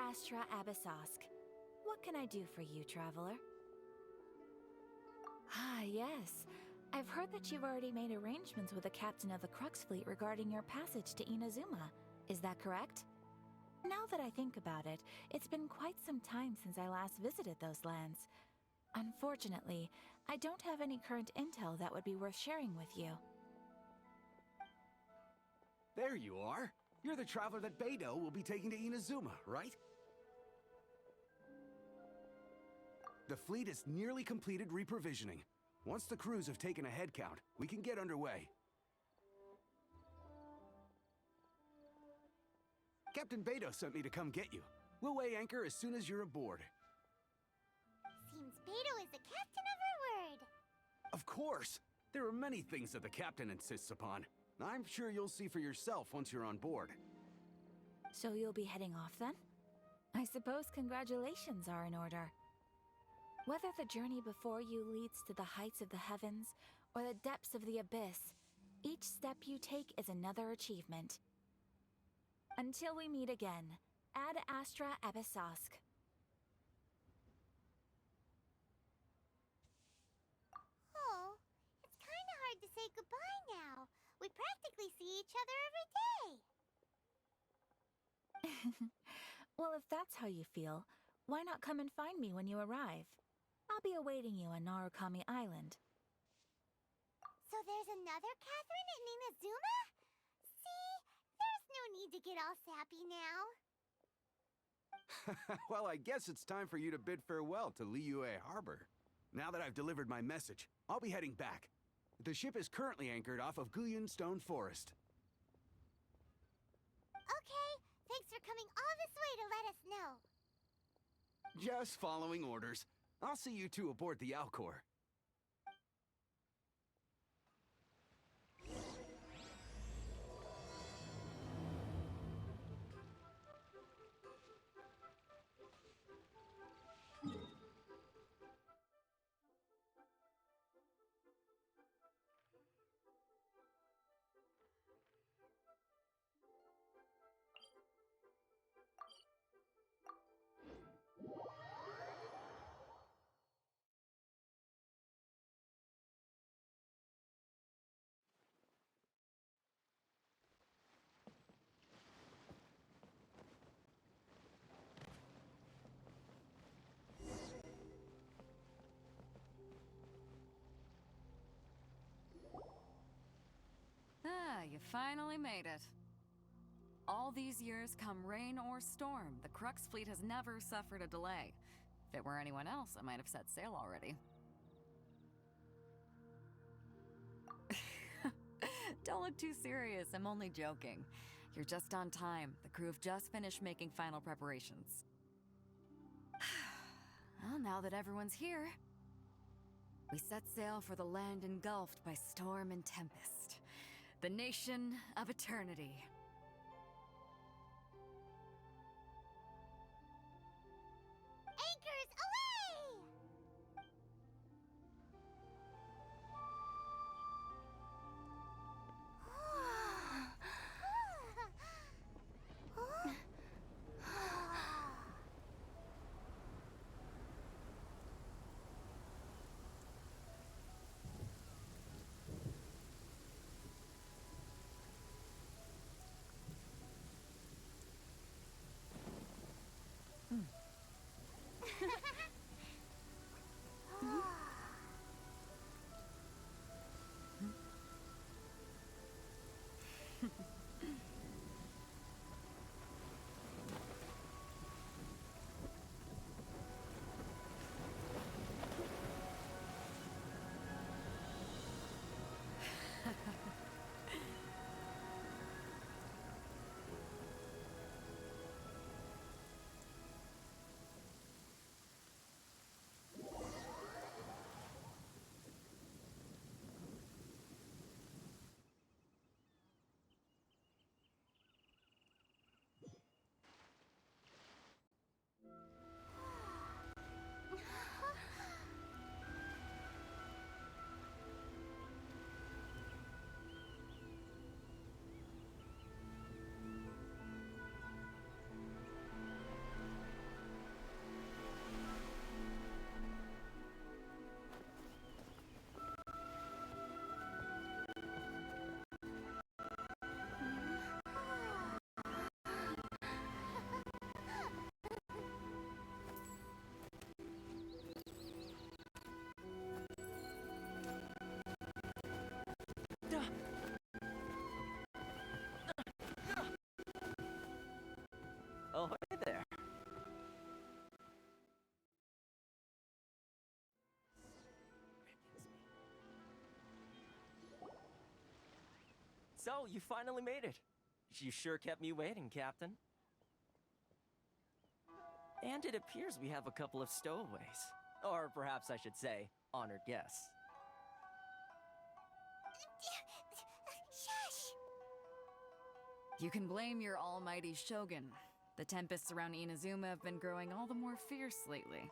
Astra Abyssosk. What can I do for you, traveler? Ah, yes. I've heard that you've already made arrangements with the captain of the Crux fleet regarding your passage to Inazuma. Is that correct? Now that I think about it, it's been quite some time since I last visited those lands. Unfortunately, I don't have any current intel that would be worth sharing with you. There you are. You're the traveler that Beidou will be taking to Inazuma, right? The fleet has nearly completed reprovisioning. Once the crews have taken a head count, we can get underway. Captain Beidou sent me to come get you. We'll weigh anchor as soon as you're aboard. Seems Beidou is the captain of her word. Of course! There are many things that the captain insists upon. I'm sure you'll see for yourself once you're on board. So you'll be heading off then? I suppose congratulations are in order. Whether the journey before you leads to the heights of the heavens or the depths of the abyss, each step you take is another achievement. Until we meet again, Ad Astra Abyssosk. Oh, it's kinda hard to say goodbye now. We practically see each other every day. Well, if that's how you feel, why not come and find me when you arrive? I'll be awaiting you on Narukami Island. So there's another Catherine in Inazuma? See? There's no need to get all sappy now. Well, I guess it's time for you to bid farewell to Liyue Harbor. Now that I've delivered my message, I'll be heading back. The ship is currently anchored off of Guyun Stone Forest. Okay, thanks for coming all this way to let us know. Just following orders. I'll see you two aboard the Alcor. Ah, you finally made it. All these years, come rain or storm, the Crux fleet has never suffered a delay. If it were anyone else, I might have set sail already. Don't look too serious, I'm only joking. You're just on time. The crew have just finished making final preparations. Well, now that everyone's here, we set sail for the land engulfed by storm and tempest. The nation of eternity. Anchors away! So, you finally made it. You sure kept me waiting, Captain. And it appears we have a couple of stowaways. Or perhaps I should say, honored guests. Shush! You can blame your almighty shogun. The tempests around Inazuma have been growing all the more fierce lately.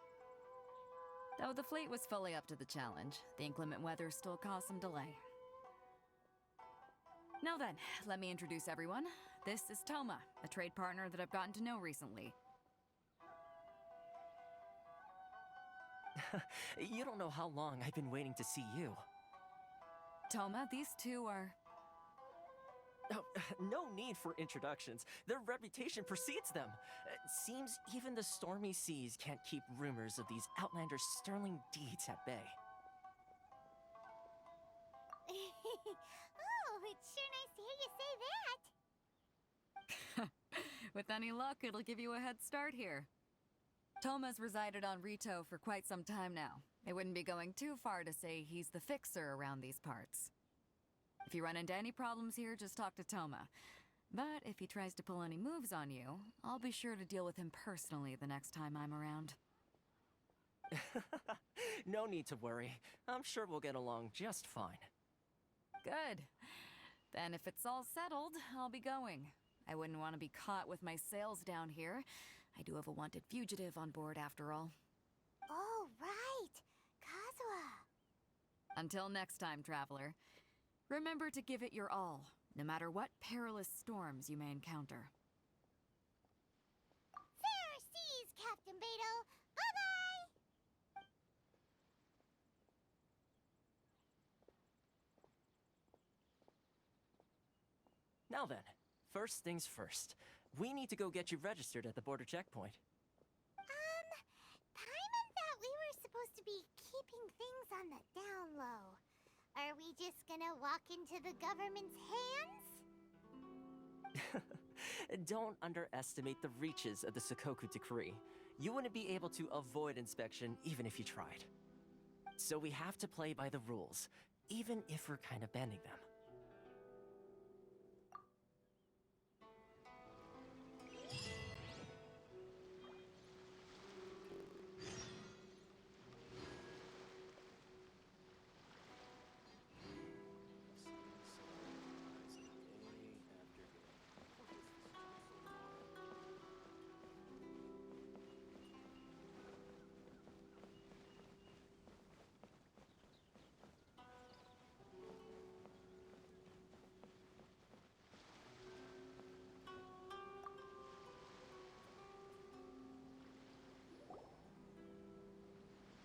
Though the fleet was fully up to the challenge, the inclement weather still caused some delay. Now then, let me introduce everyone. This is Toma, a trade partner that I've gotten to know recently. You don't know how long I've been waiting to see you. Toma, these two are... Oh, no need for introductions. Their reputation precedes them. Seems even the stormy seas can't keep rumors of these Outlanders' sterling deeds at bay. Oh, it's sure nice to hear you say that. With any luck, it'll give you a head start here. Toma's resided on Rito for quite some time now. It wouldn't be going too far to say he's the fixer around these parts. If you run into any problems here, just talk to Toma. But if he tries to pull any moves on you, I'll be sure to deal with him personally the next time I'm around. No need to worry. I'm sure we'll get along just fine. Good. Then if it's all settled, I'll be going. I wouldn't want to be caught with my sails down here. I do have a wanted fugitive on board after all. Oh, right. Kazuha. Until next time, traveler. Remember to give it your all, no matter what perilous storms you may encounter. Fair seas, Captain Beto. Bye-bye! Now then, first things first. We need to go get you registered at the border checkpoint. Paimon thought we were supposed to be keeping things on the down low. Are we just gonna walk into the government's hands? Don't underestimate the reaches of the Sakoku Decree. You wouldn't be able to avoid inspection even if you tried. So we have to play by the rules, even if we're kind of bending them.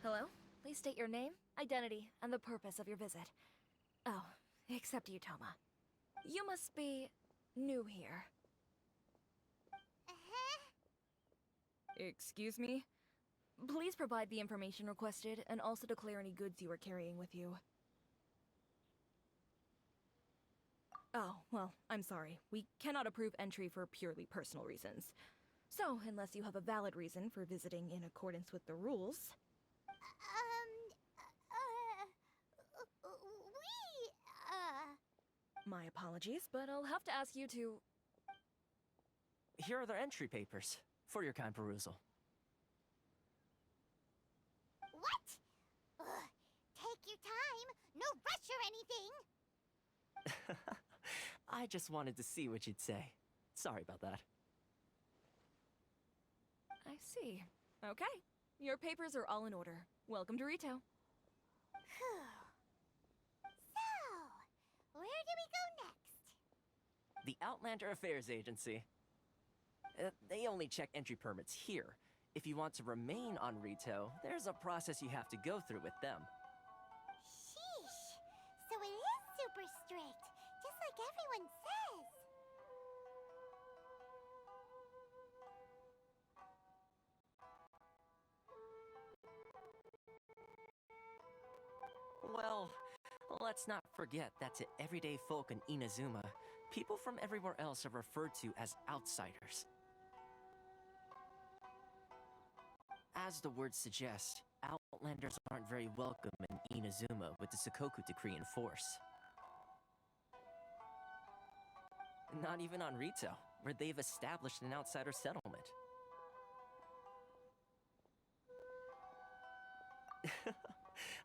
Hello? Please state your name, identity, and the purpose of your visit. Oh, except you, Toma. You must be new here. Excuse me? Please provide the information requested and also declare any goods you are carrying with you. Oh, well, I'm sorry. We cannot approve entry for purely personal reasons. So, unless you have a valid reason for visiting in accordance with the rules... My apologies, but I'll have to ask you to... Here are their entry papers, for your kind perusal. What? Take your time. No rush or anything. I just wanted to see what you'd say. Sorry about that. I see. Okay. Your papers are all in order. Welcome to Rito. Whew. So, where do we go next? The Outlander Affairs Agency. They only check entry permits here. If you want to remain on Rito, there's a process you have to go through with them. Sheesh. So it is super strict, just like everyone says. Well, let's not forget that to everyday folk in Inazuma, people from everywhere else are referred to as outsiders. As the words suggest, Outlanders aren't very welcome in Inazuma with the Sakoku Decree in force. Not even on Rito, where they've established an outsider settlement.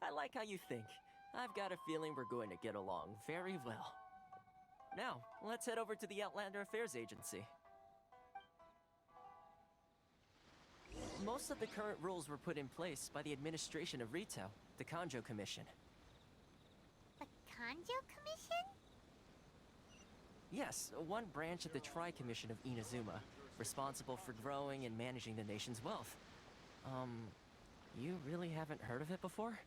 I like how you think. I've got a feeling we're going to get along very well. Now, let's head over to the Outlander Affairs Agency. Most of the current rules were put in place by the administration of Rito, the Kanjo Commission. The Kanjo Commission? Yes, one branch of the Tri-Commission of Inazuma, responsible for growing and managing the nation's wealth. You really haven't heard of it before?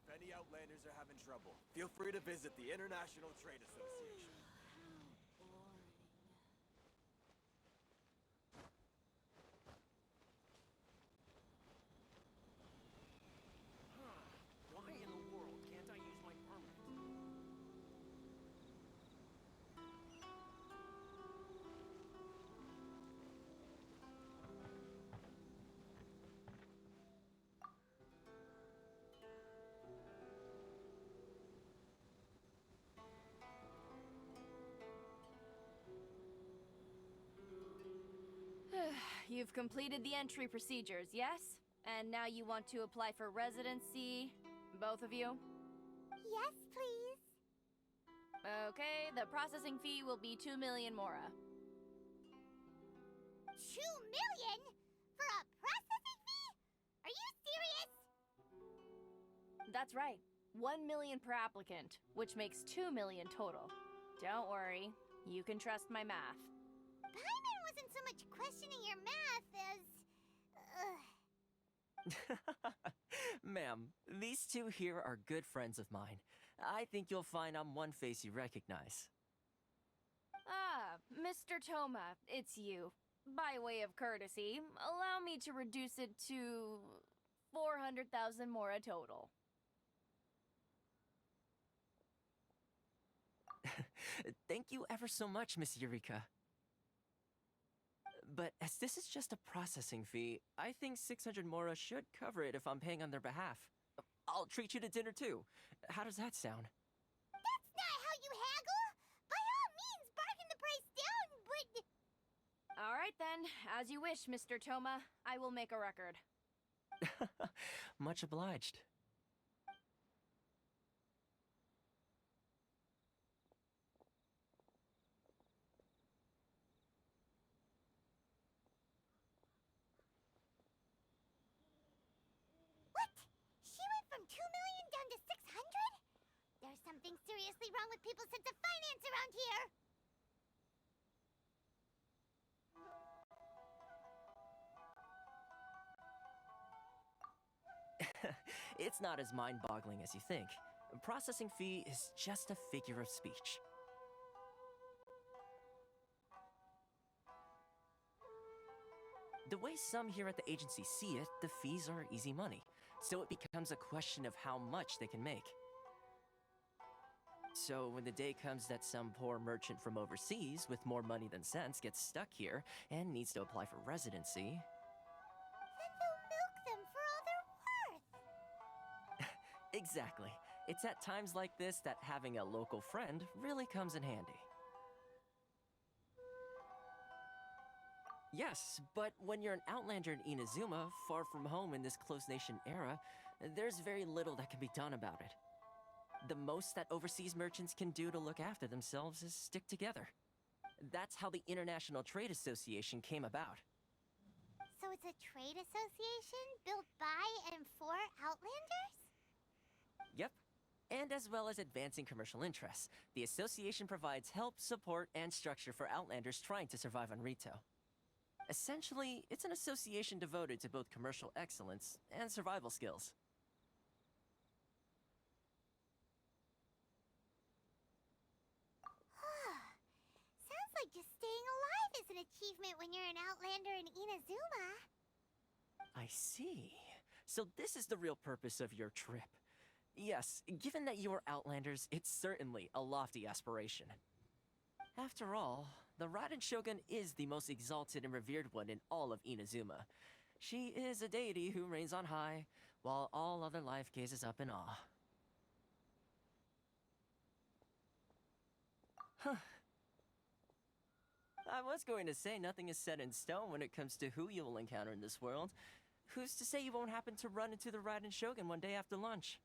If any Outlanders are having trouble, feel free to visit the International Trade Association. Why in the world can't I use my permit? You've completed the entry procedures, yes? And now you want to apply for residency? Both of you? Yes, please. Okay, the processing fee will be 2 million mora. 2 million? For a processing fee? Are you serious? That's right. 1 million per applicant, which makes 2 million total. Don't worry, you can trust my math. Paimon wasn't so much questioning your math as... Ma'am, these two here are good friends of mine. I think you'll find I'm one face you recognize. Ah, Mr. Toma, it's you. By way of courtesy, allow me to reduce it to 400,000 mora total. Thank you ever so much, Miss Eureka. But as this is just a processing fee, I think 600 mora should cover it if I'm paying on their behalf. I'll treat you to dinner too. How does that sound? That's not how you haggle! By all means, bargain the price down, but... All right then, as you wish, Mr. Toma. I will make a record. Much obliged. What? She went from 2 million down to 600? There's something seriously wrong with people's sense of finance around here! It's not as mind-boggling as you think. Processing fee is just a figure of speech. The way some here at the agency see it, the fees are easy money, so it becomes a question of how much they can make. So when the day comes that some poor merchant from overseas with more money than sense gets stuck here and needs to apply for residency, Then they'll milk them for all they're worth! exactly. It's at times like this that having a local friend really comes in handy. Yes, but when you're an outlander in Inazuma, far from home in this close nation era, there's very little that can be done about it. The most that overseas merchants can do to look after themselves is stick together. That's how the International Trade Association came about. So it's a trade association built by and for Outlanders? Yep. And as well as advancing commercial interests, the association provides help, support, and structure for Outlanders trying to survive on Rito. Essentially, it's an association devoted to both commercial excellence and survival skills. Sounds like just staying alive is an achievement when you're an Outlander in Inazuma. I see. So this is the real purpose of your trip. Yes, given that you are Outlanders, it's certainly a lofty aspiration. After all, the Raiden Shogun is the most exalted and revered one in all of Inazuma. She is a deity who reigns on high, while all other life gazes up in awe. Huh. I was going to say nothing is set in stone when it comes to who you will encounter in this world. Who's to say you won't happen to run into the Raiden Shogun one day after lunch?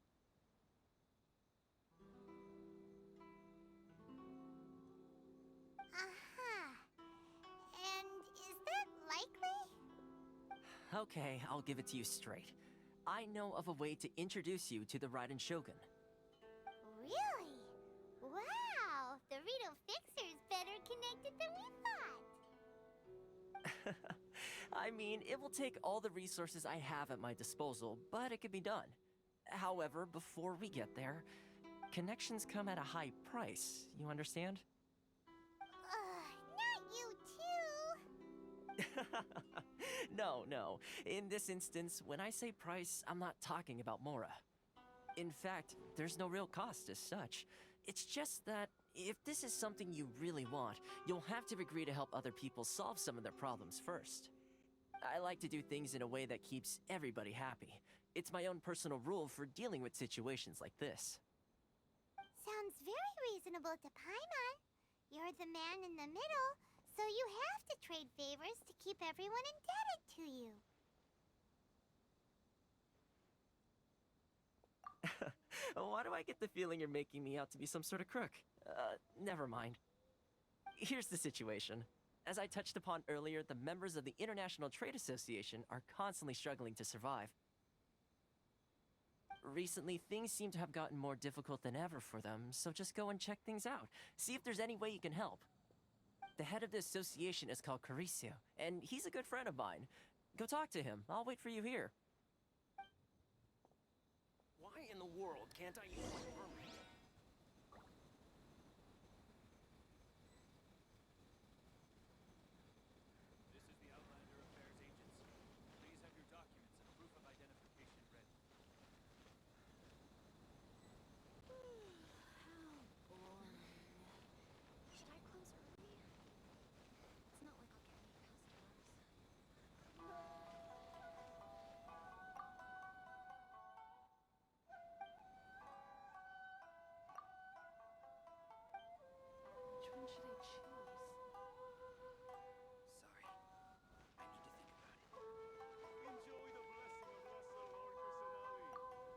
And is that likely? Okay, I'll give it to you straight. I know of a way to introduce you to the Raiden Shogun. Really? Wow! The Rito Fixer's better connected than we thought. I mean, it will take all the resources I have at my disposal, but it can be done. However, before we get there, connections come at a high price, you understand? Not you too! No. In this instance, when I say price, I'm not talking about Mora. In fact, there's no real cost as such. It's just that if this is something you really want, you'll have to agree to help other people solve some of their problems first. I like to do things in a way that keeps everybody happy. It's my own personal rule for dealing with situations like this. Sounds very reasonable to Paimon. You're the man in the middle, so you have to trade favors to keep everyone indebted to you. Why do I get the feeling you're making me out to be some sort of crook? Never mind. Here's the situation. As I touched upon earlier, the members of the International Trade Association are constantly struggling to survive. Recently, things seem to have gotten more difficult than ever for them, so just go and check things out. See if there's any way you can help. The head of the association is called Carisio, and he's a good friend of mine. Go talk to him. I'll wait for you here. Why in the world can't I use my permit? This is the Outlander Affairs Agency. Please have your documents and proof of identification ready. How boring. Should I close early? It's not like I'll get any customers. Which one should I choose? Sorry. I need to think about it. Enjoy the blessing of Russell Lord Personali.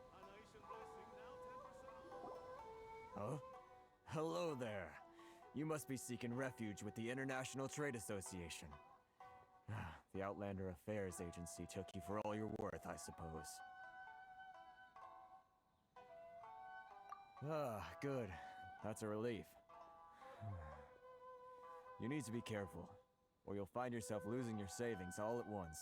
A nation blessing now 10% off. Huh? Hello there. You must be seeking refuge with the International Trade Association. The Outlander Affairs Agency took you for all you're worth, I suppose. Good. That's a relief. You need to be careful, or you'll find yourself losing your savings all at once.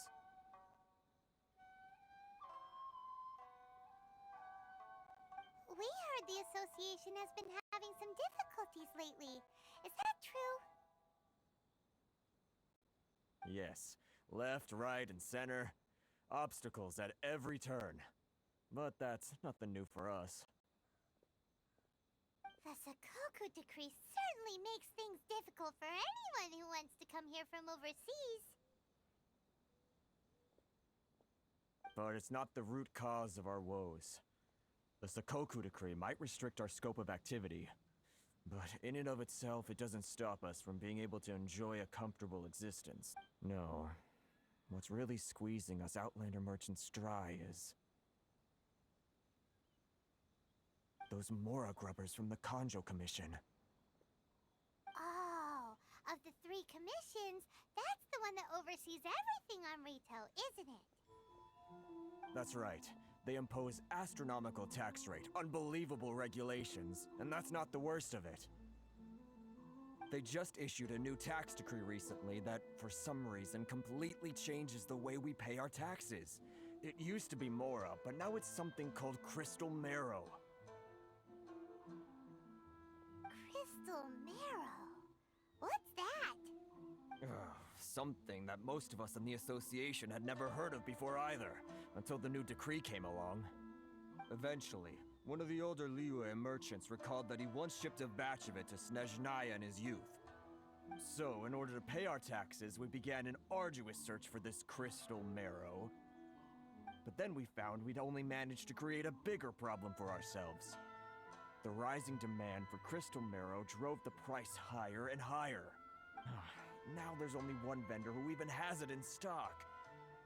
We heard the association has been having some difficulties lately. Is that true? Yes. Left, right, and center. Obstacles at every turn. But that's nothing new for us. The Sakoku decree certainly makes things difficult for anyone who wants to come here from overseas. But it's not the root cause of our woes. The Sakoku decree might restrict our scope of activity, but in and of itself, it doesn't stop us from being able to enjoy a comfortable existence. No. What's really squeezing us Outlander merchants dry is those Mora grubbers from the Kanjo Commission. Oh, of the 3 commissions, that's the one that oversees everything on Rito, isn't it? That's right. They impose astronomical tax rate, unbelievable regulations, and that's not the worst of it. They just issued a new tax decree recently that for some reason, completely changes the way we pay our taxes. It used to be Mora, but now it's something called Crystal Marrow. Crystal marrow. What's that? Something that most of us in the association had never heard of before either, until the new decree came along. Eventually, one of the older Liyue merchants recalled that he once shipped a batch of it to Snezhnaya in his youth. So, in order to pay our taxes, we began an arduous search for this crystal marrow. But then we found we'd only managed to create a bigger problem for ourselves. The rising demand for crystal marrow drove the price higher and higher. Now there's only one vendor who even has it in stock.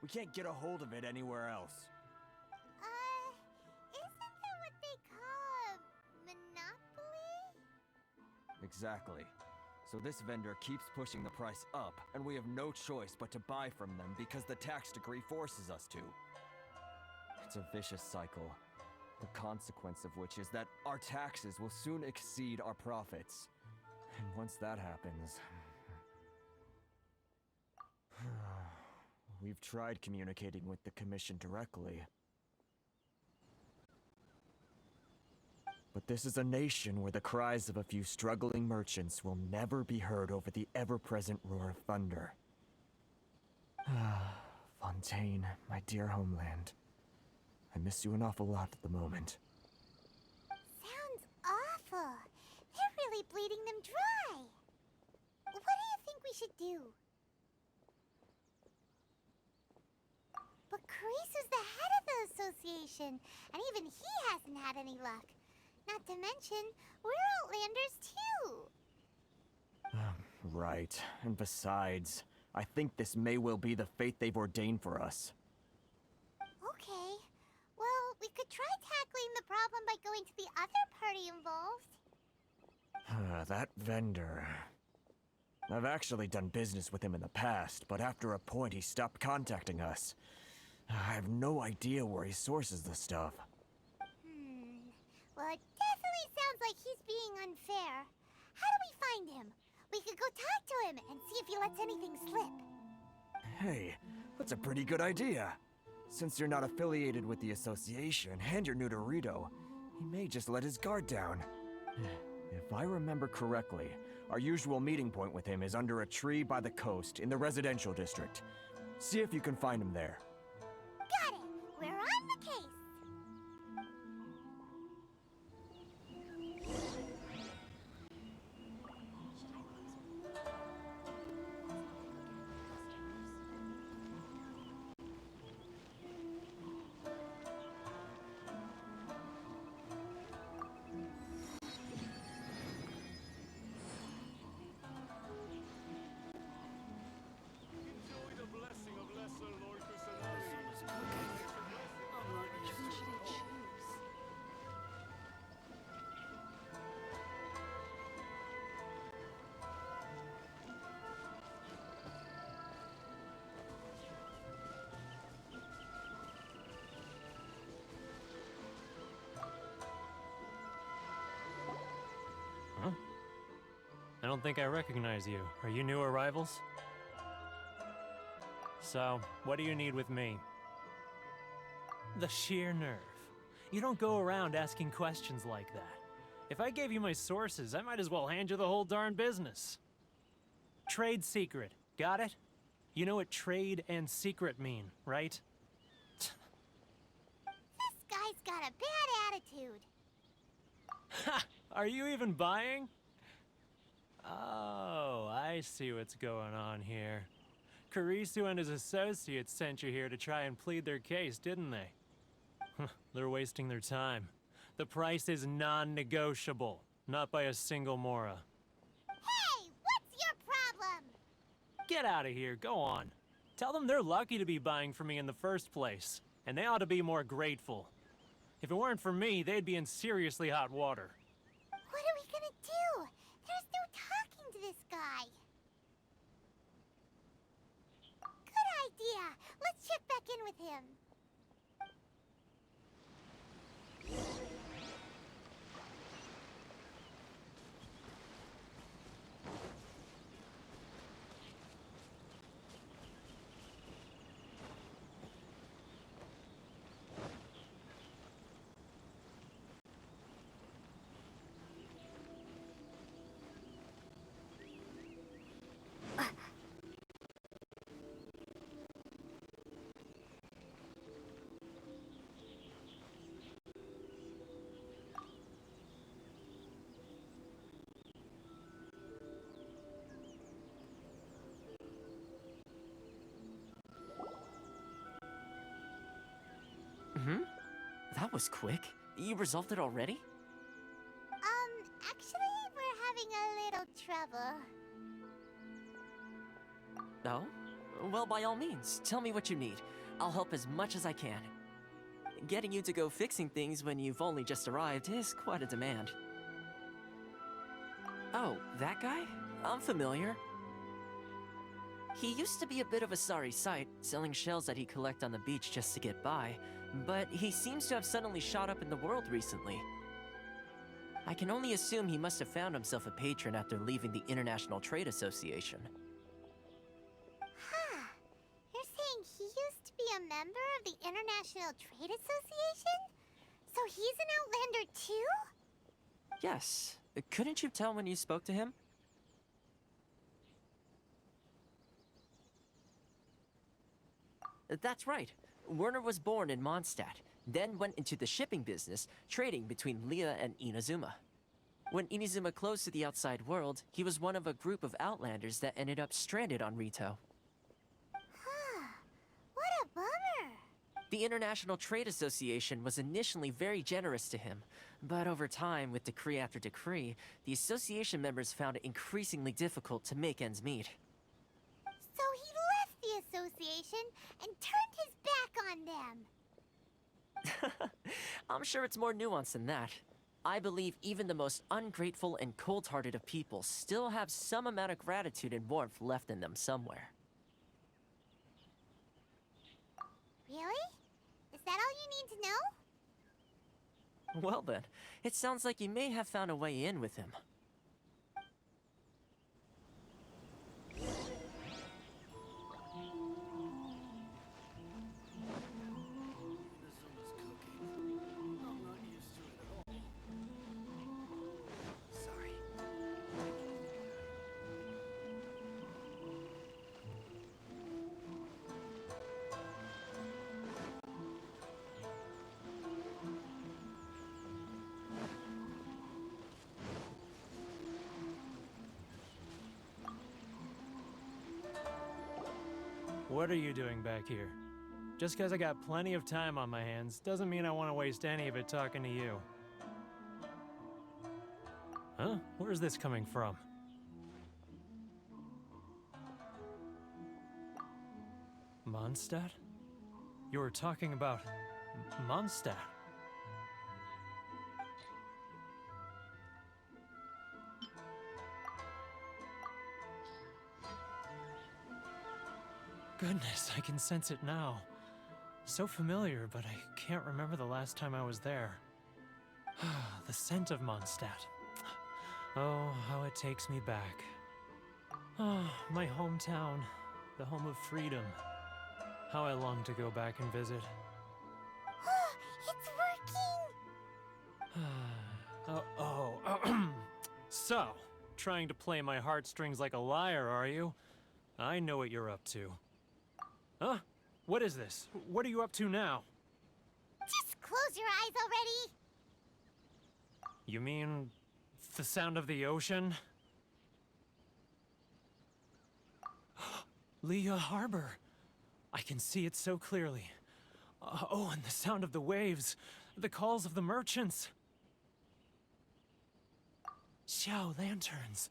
We can't get a hold of it anywhere else. Isn't that what they call a monopoly? Exactly. So this vendor keeps pushing the price up, and we have no choice but to buy from them because the tax decree forces us to. It's a vicious cycle, the consequence of which is that our taxes will soon exceed our profits. And once that happens... We've tried communicating with the Commission directly. But this is a nation where the cries of a few struggling merchants will never be heard over the ever-present roar of thunder. Fontaine, my dear homeland. I miss you an awful lot at the moment. Sounds awful. They're really bleeding them dry. What do you think we should do? But Carisu's the head of the association, and even he hasn't had any luck. Not to mention, we're Outlanders too. Right. And besides, I think this may well be the fate they've ordained for us. Okay. Well, we could try tackling the problem by going to the other party involved. That vendor... I've actually done business with him in the past, but after a point he stopped contacting us. I have no idea where he sources the stuff. Well, it definitely sounds like he's being unfair. How do we find him? We could go talk to him and see if he lets anything slip. Hey, that's a pretty good idea. Since you're not affiliated with the association and you're new to Rito, he may just let his guard down. If I remember correctly, our usual meeting point with him is under a tree by the coast in the residential district. See if you can find him there. Got it! We're on the case! Enjoy the blessing of Lesser Lord Kusanagi. I don't think I recognize you. Are you new arrivals? So, what do you need with me? The sheer nerve. You don't go around asking questions like that. If I gave you my sources, I might as well hand you the whole darn business. Trade secret. Got it? You know what trade and secret mean, right? This guy's got a bad attitude. Ha! Are you even buying? Oh, I see what's going on here. Karisu and his associates sent you here to try and plead their case, didn't they? They're wasting their time. The price is non-negotiable, not by a single Mora. Hey, what's your problem? Get out of here, go on. Tell them they're lucky to be buying from me in the first place, and they ought to be more grateful. If it weren't for me, they'd be in seriously hot water. What are we gonna do? There's no talking to this guy. Good idea. Let's check back in with him. That was quick. You resolved it already? Actually, we're having a little trouble. Oh? Well, by all means, tell me what you need. I'll help as much as I can. Getting you to go fixing things when you've only just arrived is quite a demand. Oh, that guy? I'm familiar. He used to be a bit of a sorry sight, selling shells that he'd collect on the beach just to get by, but he seems to have suddenly shot up in the world recently. I can only assume he must have found himself a patron after leaving the International Trade Association. Huh. You're saying he used to be a member of the International Trade Association? So he's an Outlander too? Yes. Couldn't you tell when you spoke to him? That's right. Werner was born in Mondstadt, then went into the shipping business, trading between Leah and Inazuma. When Inazuma closed to the outside world, he was one of a group of Outlanders that ended up stranded on Rito. Huh. What a bummer. The International Trade Association was initially very generous to him, but over time, with decree after decree, the association members found it increasingly difficult to make ends meet. So he left the association and turned his back on them. I'm sure it's more nuanced than that. I believe even the most ungrateful and cold-hearted of people still have some amount of gratitude and warmth left in them somewhere. Really? Is that all you need to know? Well then, it sounds like you may have found a way in with him. Inuzuma's cooking. I'm not used to it at all. Sorry. What are you doing back here? Just because I got plenty of time on my hands doesn't mean I want to waste any of it talking to you. Huh? Where's this coming from? Mondstadt? You were talking about Mondstadt. Goodness, I can sense it now. So familiar, but I can't remember the last time I was there. The scent of Mondstadt. Oh, how it takes me back. Oh, my hometown, the home of freedom. How I long to go back and visit. It's working! So, trying to play my heartstrings like a liar, are you? I know what you're up to. Huh? What is this? What are you up to now? Just close your eyes already! You mean the sound of the ocean? Leah Harbor. I can see it so clearly. Oh, and the sound of the waves. The calls of the merchants. Xiao lanterns.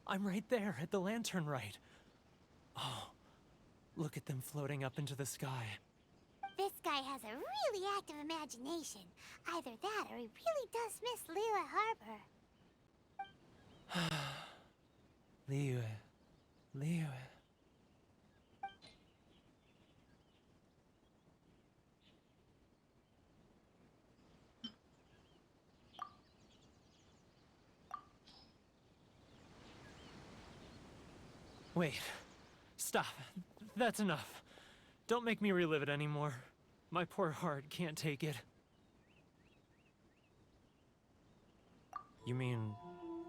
I'm right there at the lantern right. Oh, look at them floating up into the sky. This guy has a really active imagination. Either that or he really does miss Liyue Harbor. Liyue. Wait. Stop. That's enough. Don't make me relive it anymore. My poor heart can't take it. You mean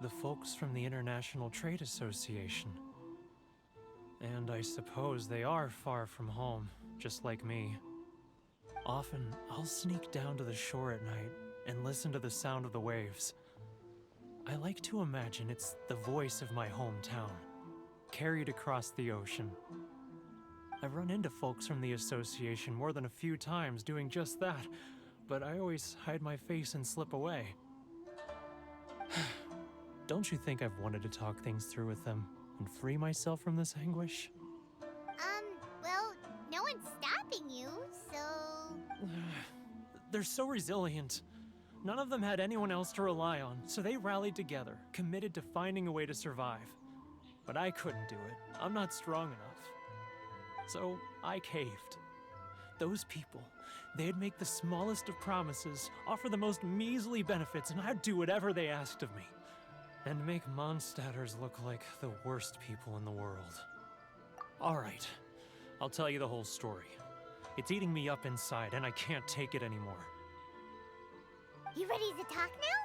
the folks from the International Trade Association? And I suppose they are far from home, just like me. Often, I'll sneak down to the shore at night and listen to the sound of the waves. I like to imagine it's the voice of my hometown, carried across the ocean. I've run into folks from the association more than a few times doing just that, but I always hide my face and slip away. Don't you think I've wanted to talk things through with them and free myself from this anguish? Well, no one's stopping you, so... They're so resilient. None of them had anyone else to rely on, so they rallied together, committed to finding a way to survive. But I couldn't do it. I'm not strong enough. So I caved. Those people, they'd make the smallest of promises, offer the most measly benefits, and I'd do whatever they asked of me. And make Mondstadters look like the worst people in the world. All right, I'll tell you the whole story. It's eating me up inside, and I can't take it anymore. You ready to talk now?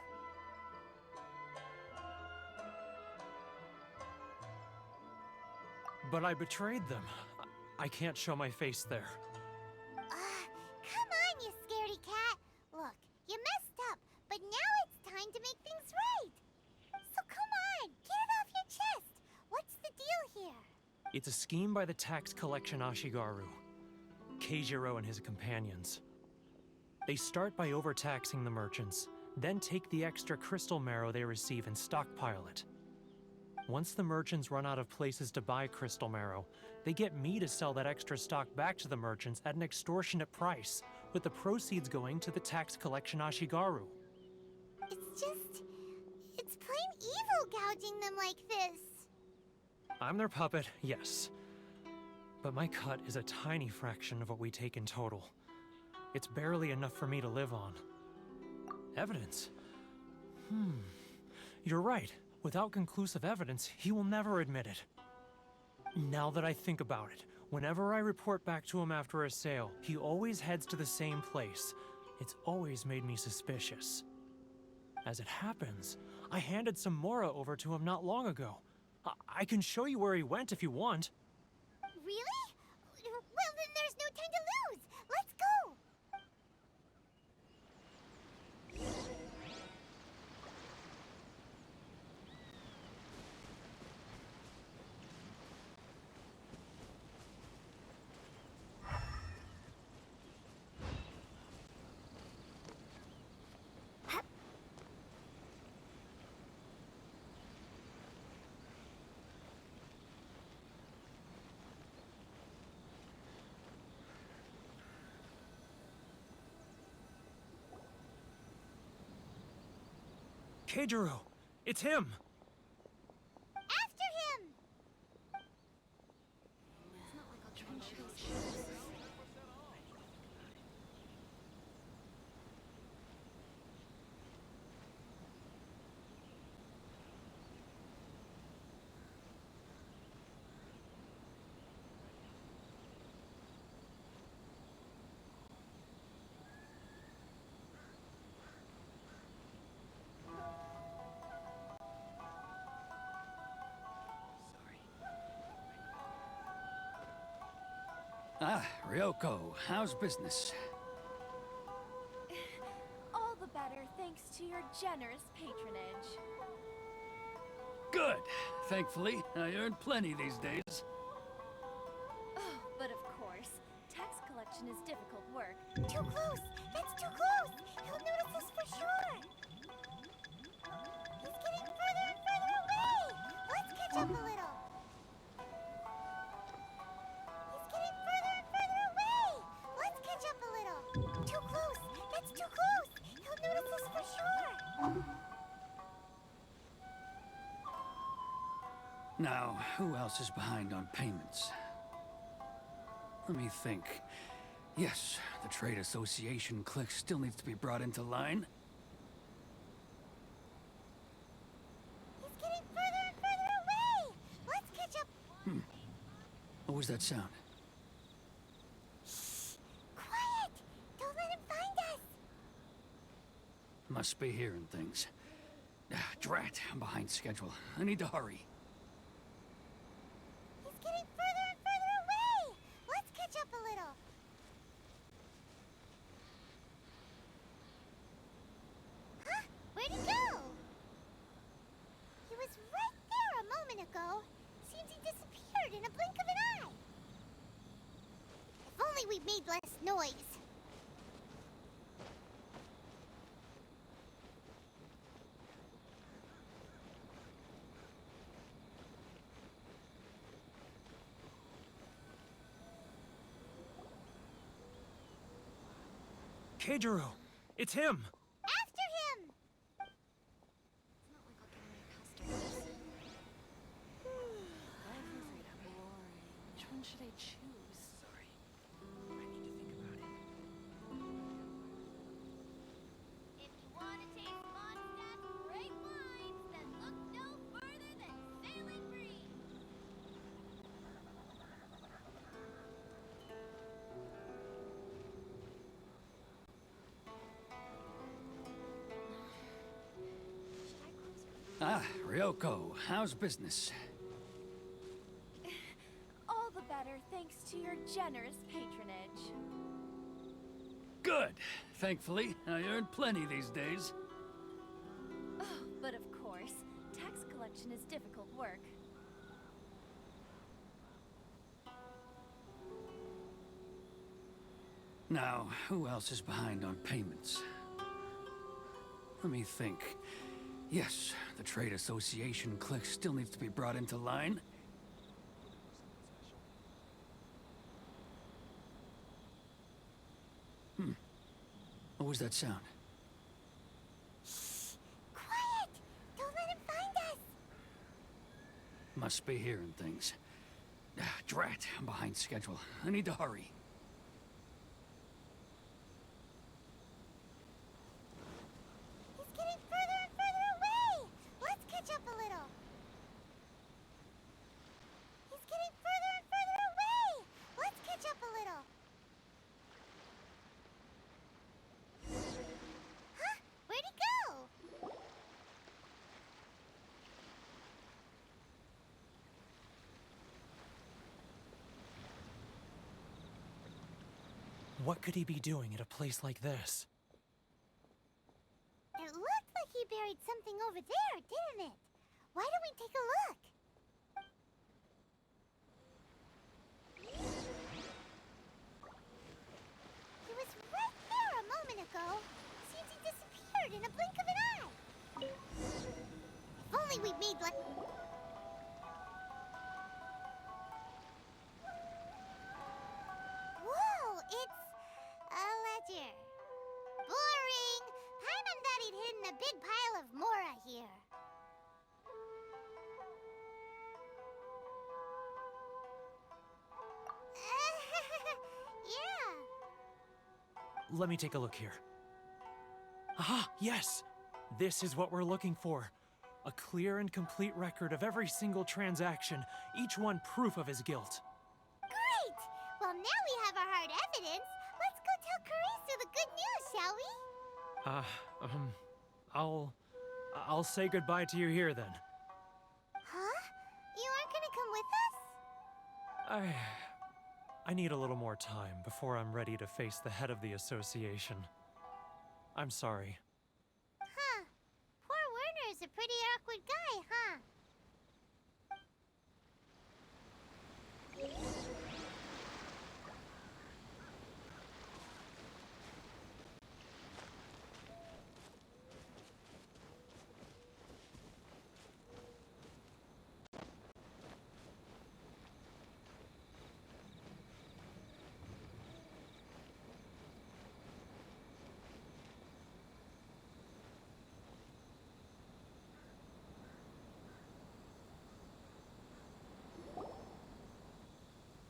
But I betrayed them. I can't show my face there. Come on, you scaredy cat. Look, you messed up, but now it's time to make things right. So come on, get it off your chest. What's the deal here? It's a scheme by the tax collection Ashigaru, Keijiro and his companions. They start by overtaxing the merchants, then take the extra crystal marrow they receive and stockpile it. Once the merchants run out of places to buy crystal marrow, they get me to sell that extra stock back to the merchants at an extortionate price, with the proceeds going to the tax collection Ashigaru. It's plain evil gouging them like this. I'm their puppet, yes. But my cut is a tiny fraction of what we take in total. It's barely enough for me to live on. Evidence? You're right. Without conclusive evidence, he will never admit it. Now that I think about it, whenever I report back to him after a sale, he always heads to the same place. It's always made me suspicious. As it happens, I handed some Mora over to him not long ago. I can show you where he went if you want. Really? Well, then there's no time to lose. Let's go. Keijiro! It's him! After him! Ah, Ryoko, how's business? All the better thanks to your generous patronage. Good. Thankfully, I earn plenty these days. Oh, but of course, tax collection is difficult work. Too close! That's too close! He'll notice us for sure! He's getting further and further away! Let's catch up a little! He's getting further and further away! Let's catch up a little! Too close! That's too close! He'll notice us for sure! Now, who else is behind on payments? Let me think. Yes, the Trade Association clique still needs to be brought into line. He's getting further and further away! Let's catch up... What was that sound? Shh! Quiet! Don't let him find us! Must be hearing things. Drat, I'm behind schedule. I need to hurry. He's getting further and further away! Let's catch up a little! Huh? Where'd he go? He was right there a moment ago. Seems he disappeared in a blink of an eye. made less noise. Keijiro! It's him! After him! Which one should I choose? Sorry. I need to think about it. If you want to taste Mondstadt great wines, then look no further than Sailing Breeze. Ah, Ryoko, how's business? All the better thanks to your generous patronage. Good. Thankfully, I earn plenty these days. Oh, but of course, tax collection is difficult work. Now, who else is behind on payments? Let me think. Yes, the Trade Association clique still needs to be brought into line. What was that sound? Quiet! Don't let him find us! Must be hearing things. Drat, I'm behind schedule. I need to hurry. He's getting further and further away! Let's catch up a little. He's getting further and further away! Let's catch up a little. Huh? Where'd he go? What could he be doing at a place like this? It looked like he buried something over there, didn't it? Why don't we take a look? He was right there a moment ago. Seems he disappeared in a blink of an eye. If only we'd made like... Whoa, it's a ledger. Boring! Paimon thought he'd hidden a big pile of Mora here. Yeah. Let me take a look here. Ah, yes! This is what we're looking for. A clear and complete record of every single transaction, each one proof of his guilt. Great! Well, now we have our hard evidence. Let's go tell Karisu the good news, shall we? I'll say goodbye to you here then. Huh? You aren't gonna come with us? I need a little more time before I'm ready to face the head of the association. I'm sorry. Huh. Poor Werner's a pretty awkward guy, huh?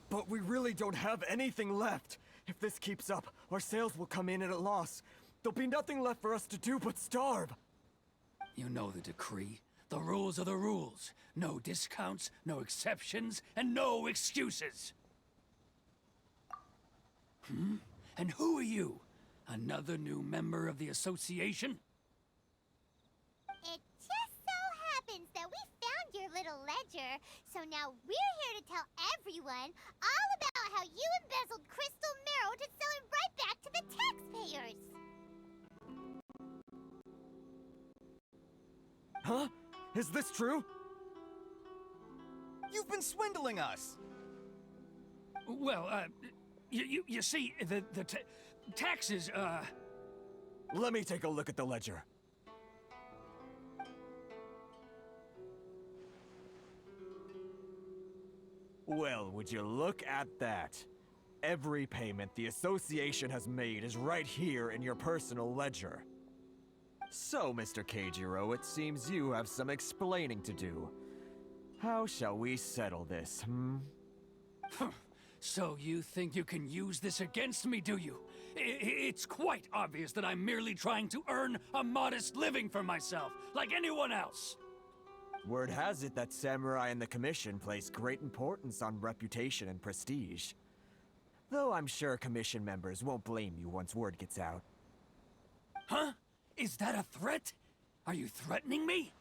But we really don't have anything left. If this keeps up, our sales will come in at a loss. There'll be nothing left for us to do but starve. You know the decree. The rules are the rules. No discounts, no exceptions, and no excuses. And who are you? Another new member of the association? It just so happens that we found your little ledger, so now we're here to tell everyone all about how you embezzled crystal marrow to sell it right back to the taxpayers. Huh? Is this true? You've been swindling us! Well, You see, the taxes, Let me take a look at the ledger. Well, would you look at that? Every payment the association has made is right here in your personal ledger. So, Mr. Keijiro, it seems you have some explaining to do. How shall we settle this, hmm? So you think you can use this against me, do you? It's quite obvious that I'm merely trying to earn a modest living for myself, like anyone else. Word has it that Samurai and the Commission place great importance on reputation and prestige. Though I'm sure Commission members won't blame you once word gets out. Huh? Is that a threat? Are you threatening me?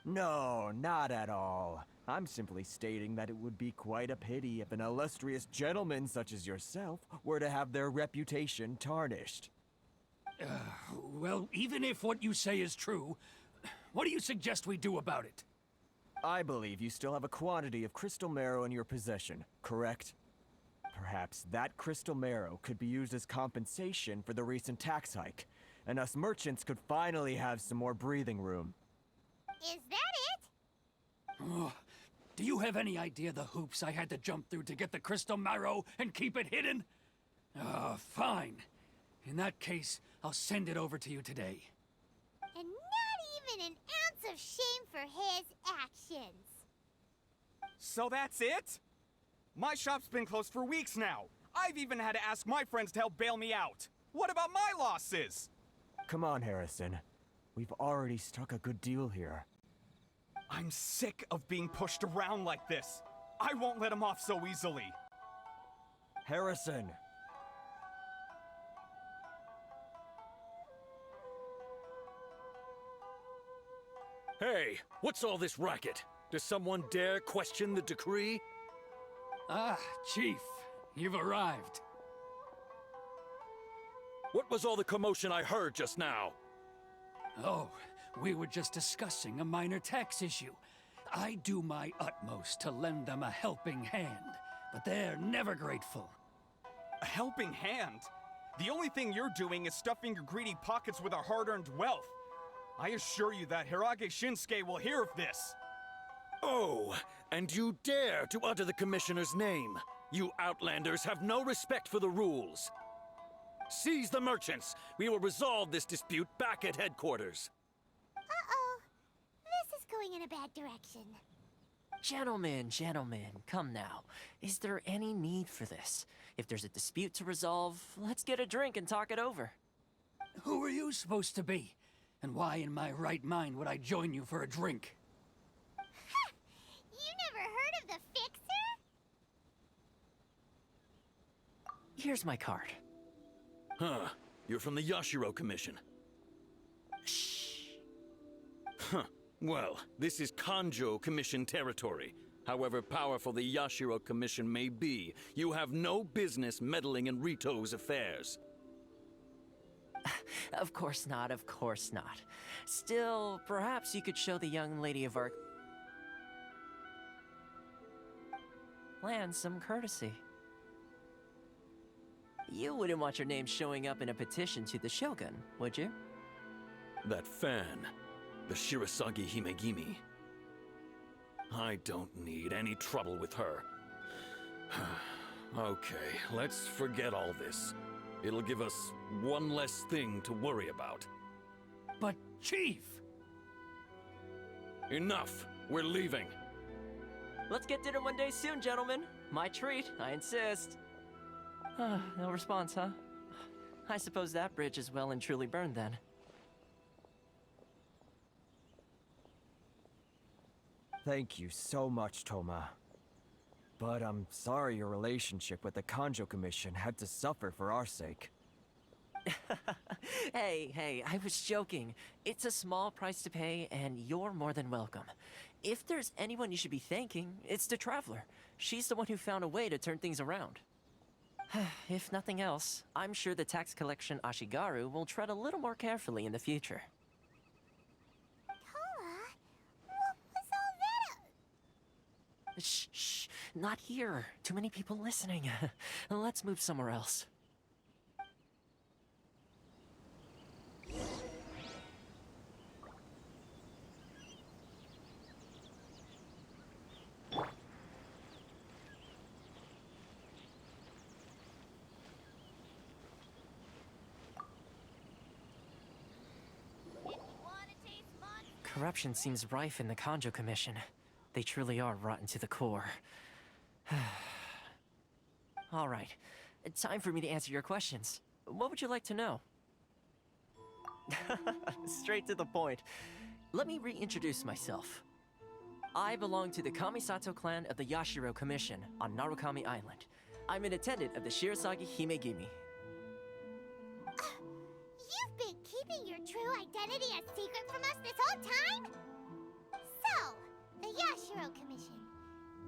No, not at all. I'm simply stating that it would be quite a pity if an illustrious gentleman such as yourself were to have their reputation tarnished. Well, even if what you say is true, what do you suggest we do about it? I believe you still have a quantity of crystal marrow in your possession, correct? Perhaps that crystal marrow could be used as compensation for the recent tax hike, and us merchants could finally have some more breathing room. Is that it? Oh, do you have any idea the hoops I had to jump through to get the crystal marrow and keep it hidden? Fine. In that case, I'll send it over to you today. And not even an ounce of shame for his actions. So that's it? My shop's been closed for weeks now. I've even had to ask my friends to help bail me out. What about my losses? Come on, Harrison. We've already struck a good deal here. I'm sick of being pushed around like this. I won't let him off so easily. Harrison! Hey, what's all this racket? Does someone dare question the decree? Ah, Chief, you've arrived. What was all the commotion I heard just now? Oh, we were just discussing a minor tax issue. I do my utmost to lend them a helping hand, but they're never grateful. A helping hand? The only thing you're doing is stuffing your greedy pockets with our hard-earned wealth. I assure you that Hirage Shinsuke will hear of this. Oh, and you dare to utter the Commissioner's name. You Outlanders have no respect for the rules. Seize the merchants. We will resolve this dispute back at headquarters. Uh-oh. This is going in a bad direction. Gentlemen, come now. Is there any need for this? If there's a dispute to resolve, let's get a drink and talk it over. Who are you supposed to be? And why in my right mind would I join you for a drink? Ha! You never heard of the Fixer? Here's my card. Huh. You're from the Yashiro Commission. Shh. Huh. Well, this is Kanjo Commission territory. However powerful the Yashiro Commission may be, you have no business meddling in Rito's affairs. Of course not, of course not. Still, perhaps you could show the young lady of our land some courtesy. You wouldn't want your name showing up in a petition to the Shogun, would you? That fan, the Shirasagi Himegimi. I don't need any trouble with her. Okay, let's forget all this. It'll give us one less thing to worry about. But, Chief! Enough! We're leaving. Let's get dinner one day soon, gentlemen. My treat, I insist. No response, huh? I suppose that bridge is well and truly burned then. Thank you so much, Toma. But I'm sorry your relationship with the Kanjo Commission had to suffer for our sake. Hey, I was joking. It's a small price to pay, and you're more than welcome. If there's anyone you should be thanking, it's the Traveler. She's the one who found a way to turn things around. If nothing else, I'm sure the tax collection Ashigaru will tread a little more carefully in the future. Toma, what was all Shh, shh, not here. Too many people listening. Let's move somewhere else. Corruption seems rife in the Kanjo Commission. They truly are rotten to the core. All right, time for me to answer your questions. What would you like to know? Straight to the point. Let me reintroduce myself. I belong to the Kamisato clan of the Yashiro Commission on Narukami Island. I'm an attendant of the Shirasagi Himegimi. You've been keeping your true identity a secret from us this whole time? So, the Yashiro Commission.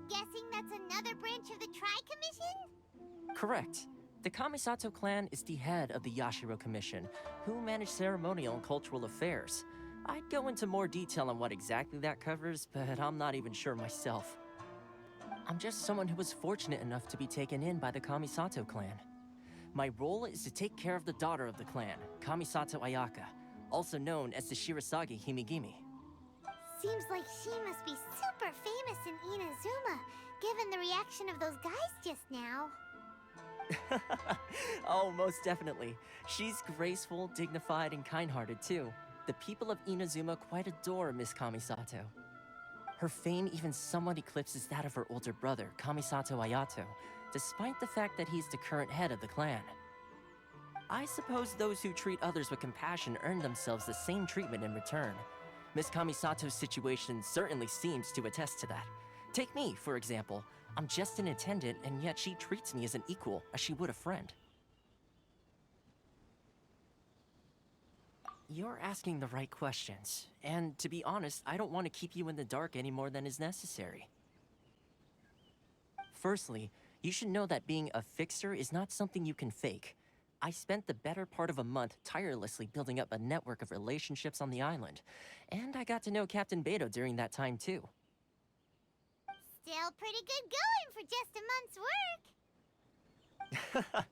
Guessing that's another branch of the Tri-Commission? Correct. The Kamisato clan is the head of the Yashiro Commission, who manage ceremonial and cultural affairs. I'd go into more detail on what exactly that covers, but I'm not even sure myself. I'm just someone who was fortunate enough to be taken in by the Kamisato clan. My role is to take care of the daughter of the clan, Kamisato Ayaka, also known as the Shirasagi Himegimi. Seems like she must be super famous in Inazuma, given the reaction of those guys just now. Oh, most definitely. She's graceful, dignified, and kind-hearted too. The people of Inazuma quite adore Miss Kamisato. Her fame even somewhat eclipses that of her older brother, Kamisato Ayato, despite the fact that he's the current head of the clan. I suppose those who treat others with compassion earn themselves the same treatment in return. Miss Kamisato's situation certainly seems to attest to that. Take me, for example. I'm just an attendant, and yet she treats me as an equal, as she would a friend. You're asking the right questions, and to be honest, I don't want to keep you in the dark any more than is necessary. Firstly, you should know that being a fixer is not something you can fake. I spent the better part of a month tirelessly building up a network of relationships on the island, and I got to know Captain Beto during that time too. Still pretty good going for just a month's work.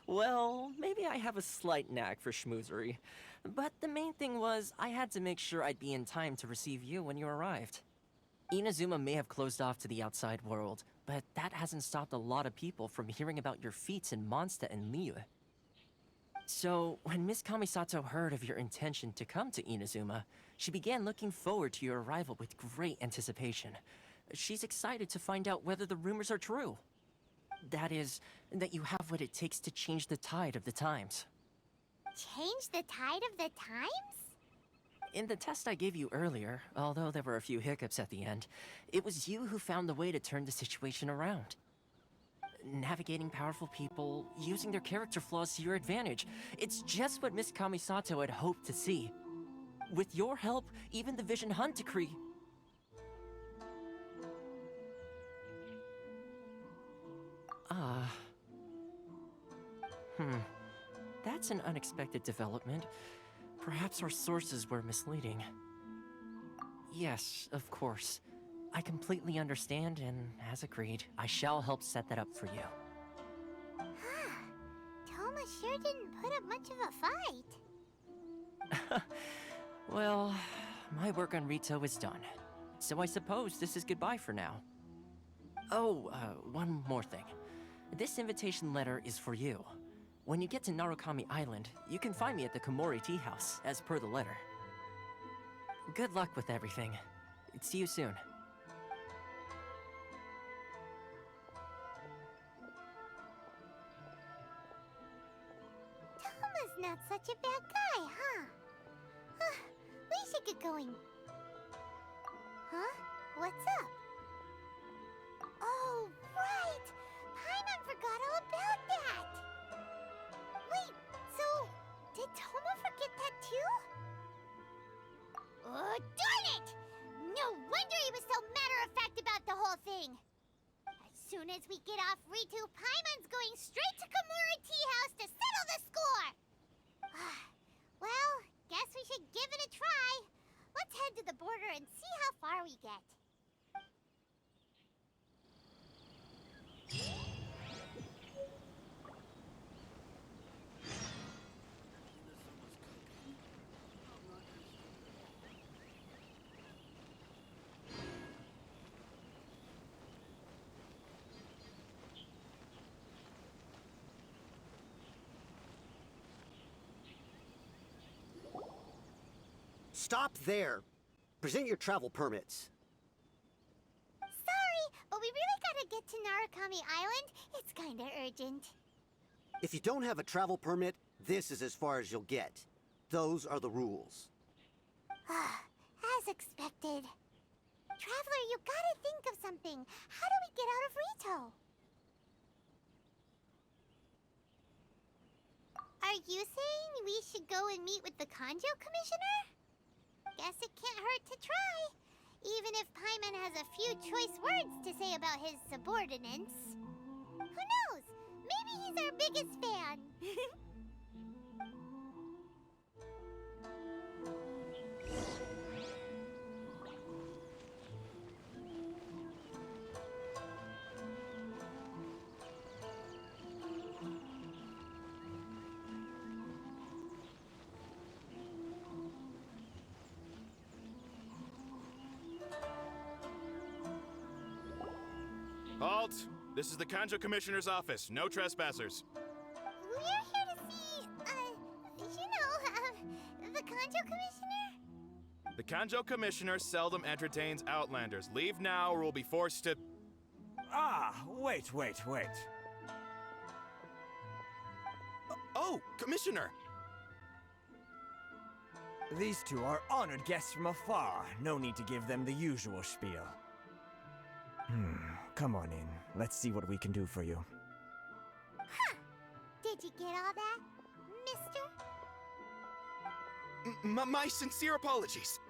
Well, maybe I have a slight knack for schmoozery. But the main thing was, I had to make sure I'd be in time to receive you when you arrived. Inazuma may have closed off to the outside world, but that hasn't stopped a lot of people from hearing about your feats in Mondstadt and Liyue. So, when Miss Kamisato heard of your intention to come to Inazuma, she began looking forward to your arrival with great anticipation. She's excited to find out whether the rumors are true. That is, that you have what it takes to change the tide of the times. Change the tide of the times? In the test I gave you earlier, although there were a few hiccups at the end, it was you who found the way to turn the situation around. Navigating powerful people, using their character flaws to your advantage. It's just what Miss Kamisato had hoped to see. With your help, even the Vision Hunt decree... That's an unexpected development. Perhaps our sources were misleading. Yes, of course. I completely understand, and as agreed, I shall help set that up for you. Toma sure didn't put up much of a fight. Well, my work on Rito is done. So I suppose this is goodbye for now. Oh, one more thing. This invitation letter is for you. When you get to Narukami Island, you can find me at the Komori Tea House, as per the letter. Good luck with everything. See you soon. Toma's not such a bad guy, huh? We should get going. Huh? What's up? Oh, right! Paimon forgot all about that! Wait, so did Toma forget that too? Oh, darn it! No wonder he was so matter-of-fact about the whole thing! As soon as we get off Ritu, Paimon's going straight to Komori Tea House to settle the score! Well, guess we should give it a try. Let's head to the border and see how far we get. Stop there. Present your travel permits. Sorry, but we really gotta get to Narukami Island. It's kinda urgent. If you don't have a travel permit, this is as far as you'll get. Those are the rules. As expected. Traveler, you gotta think of something. How do we get out of Rito? Are you saying we should go and meet with the Kanjo Commissioner? Guess it can't hurt to try. Even if Paimon has a few choice words to say about his subordinates. Who knows? Maybe he's our biggest fan. Halt! This is the Kanjo Commissioner's office. No trespassers. We're here to see, the Kanjo Commissioner? The Kanjo Commissioner seldom entertains Outlanders. Leave now or we'll be forced to... Ah, wait. Oh, Commissioner! These two are honored guests from afar. No need to give them the usual spiel. Come on in. Let's see what we can do for you. Huh. Did you get all that, mister? My sincere apologies.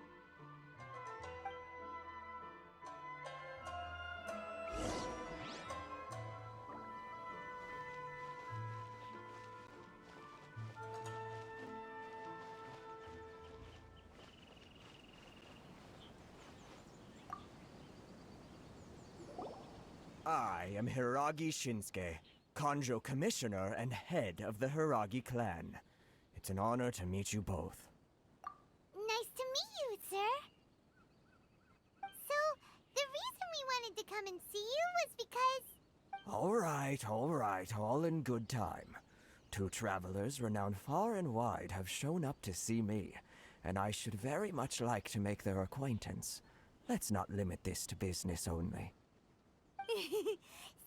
I am Hiragi Shinsuke, Kanjo Commissioner and head of the Hiragi clan. It's an honor to meet you both. Nice to meet you, sir. So, the reason we wanted to come and see you was because... All right, all in good time. Two travelers renowned far and wide have shown up to see me, and I should very much like to make their acquaintance. Let's not limit this to business only.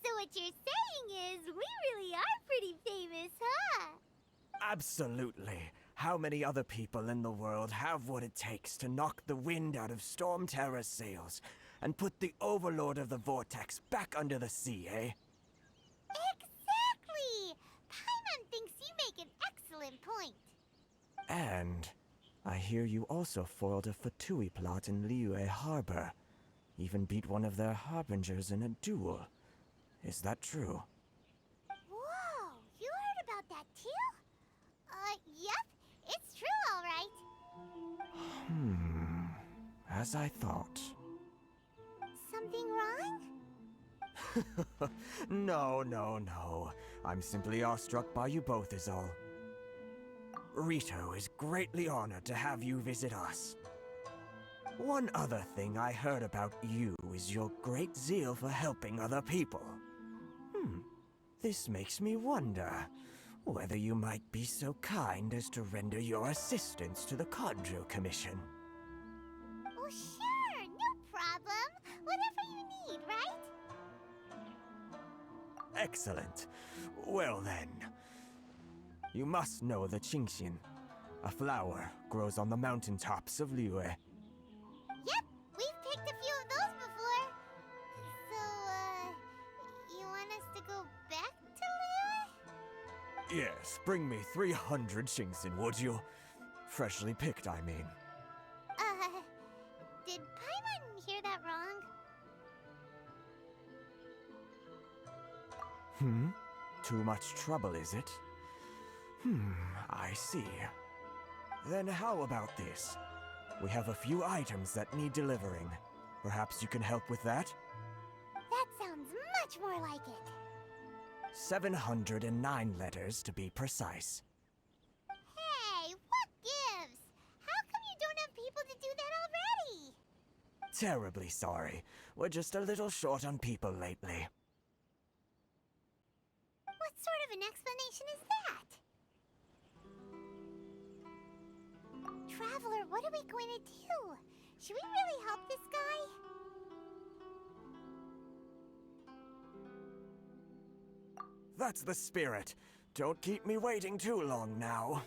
So what you're saying is, we really are pretty famous, huh? Absolutely. How many other people in the world have what it takes to knock the wind out of Storm Terror's sails and put the Overlord of the Vortex back under the sea, eh? Exactly! Paimon thinks you make an excellent point. And I hear you also foiled a Fatui plot in Liyue Harbor. Even beat one of their harbingers in a duel. Is that true? Whoa, you heard about that too? Yep, it's true, all right. As I thought. Something wrong? No. I'm simply awestruck by you both is all. Rito is greatly honored to have you visit us. One other thing I heard about you is your great zeal for helping other people. This makes me wonder whether you might be so kind as to render your assistance to the Kanjo Commission. Oh, sure, no problem. Whatever you need, right? Excellent. Well then, you must know the Qingxin. A flower grows on the mountaintops of Liyue. Yep, we've picked a few of those before. So, you want us to go back to Liyue? Yes, bring me 300 Qingxin, would you? Freshly picked, I mean. Did Paimon hear that wrong? Too much trouble, is it? I see. Then how about this? We have a few items that need delivering. Perhaps you can help with that? That sounds much more like it. 709 letters to be precise. Hey, what gives? How come you don't have people to do that already? Terribly sorry. We're just a little short on people lately. What sort of an explanation is that? Traveler, what are we going to do? Should we really help this guy? That's the spirit. Don't keep me waiting too long now.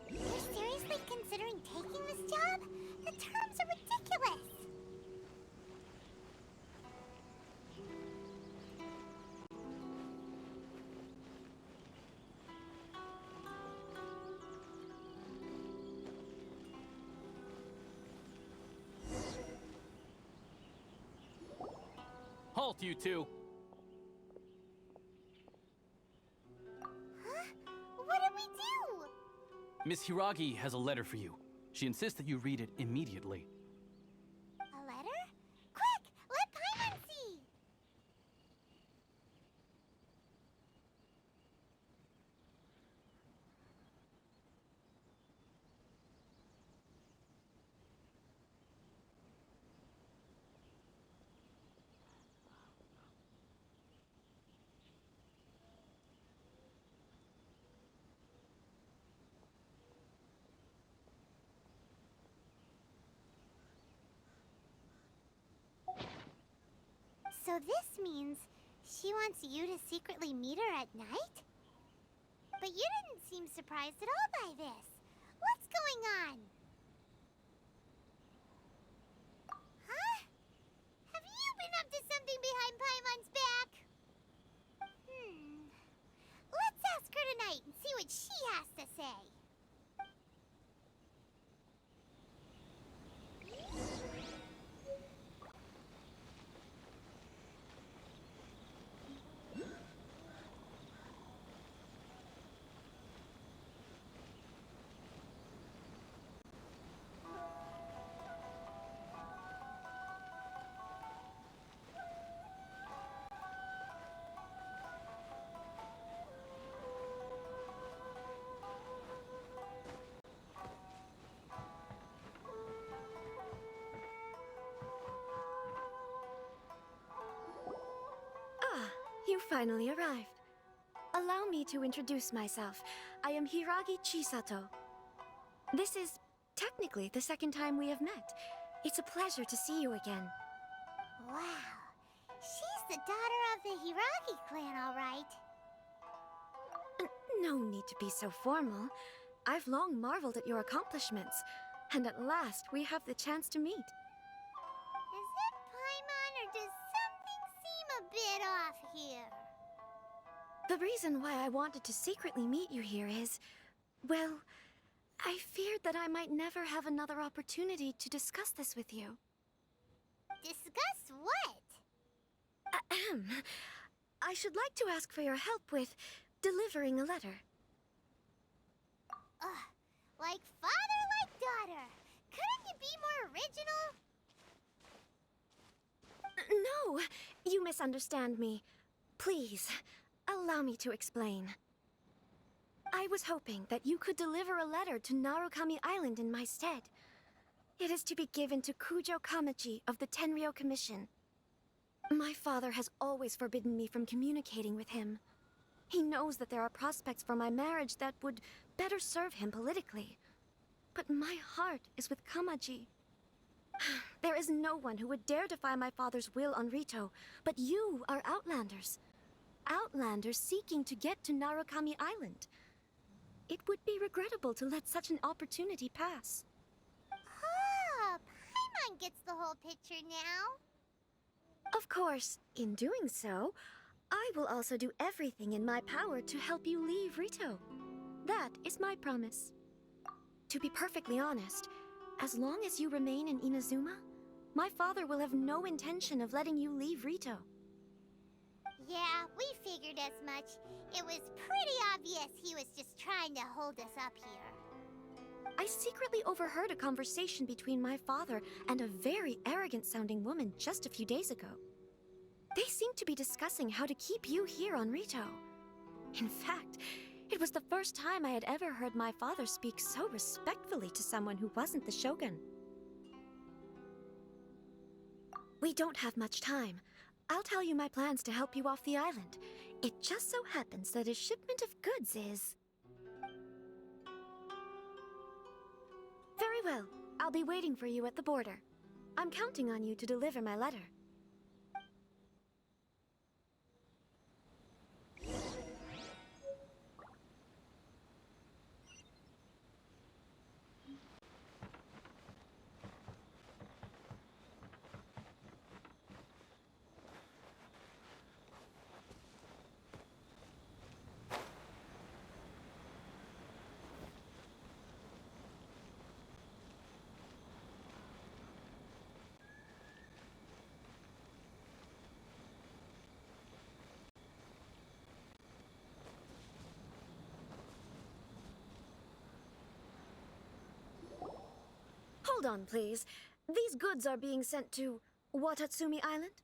You're seriously considering taking this job? The terms are ridiculous! Halt, you two! Huh? What did we do? Miss Hiragi has a letter for you. She insists that you read it immediately. A letter? Quick! Let Paimon see! So this means she wants you to secretly meet her at night? But you didn't seem surprised at all by this. What's going on? Huh? Have you been up to something behind Paimon's back? Let's ask her tonight and see what she has to say. You finally arrived. Allow me to introduce myself. I am Hiragi Chisato. This is technically the second time we have met. It's a pleasure to see you again. Wow. She's the daughter of the Hiragi clan, all right. No need to be so formal. I've long marveled at your accomplishments, and at last we have the chance to meet. Is it Paimon, or does something seem a bit off here? The reason why I wanted to secretly meet you here is, well, I feared that I might never have another opportunity to discuss this with you. Discuss what? Ahem. I should like to ask for your help with delivering a letter. Like father, like daughter. Couldn't you be more original? No, you misunderstand me. Please, allow me to explain. I was hoping that you could deliver a letter to Narukami Island in my stead. It is to be given to Kujo Kamachi of the Tenryou Commission. My father has always forbidden me from communicating with him. He knows that there are prospects for my marriage that would better serve him politically. But my heart is with Kamaji. There is no one who would dare defy my father's will on Rito, but you are Outlanders. Outlanders seeking to get to Narukami Island. It would be regrettable to let such an opportunity pass. Oh, Paimon gets the whole picture now. Of course, in doing so, I will also do everything in my power to help you leave Rito. That is my promise. To be perfectly honest, as long as you remain in Inazuma, my father will have no intention of letting you leave Rito. Yeah, we figured as much. It was pretty obvious he was just trying to hold us up here. I secretly overheard a conversation between my father and a very arrogant-sounding woman just a few days ago. They seemed to be discussing how to keep you here on Rito. In fact, it was the first time I had ever heard my father speak so respectfully to someone who wasn't the Shogun. We don't have much time. I'll tell you my plans to help you off the island. It just so happens that a shipment of goods is... Very well. I'll be waiting for you at the border. I'm counting on you to deliver my letter. Hold on, please. These goods are being sent to Watatsumi Island?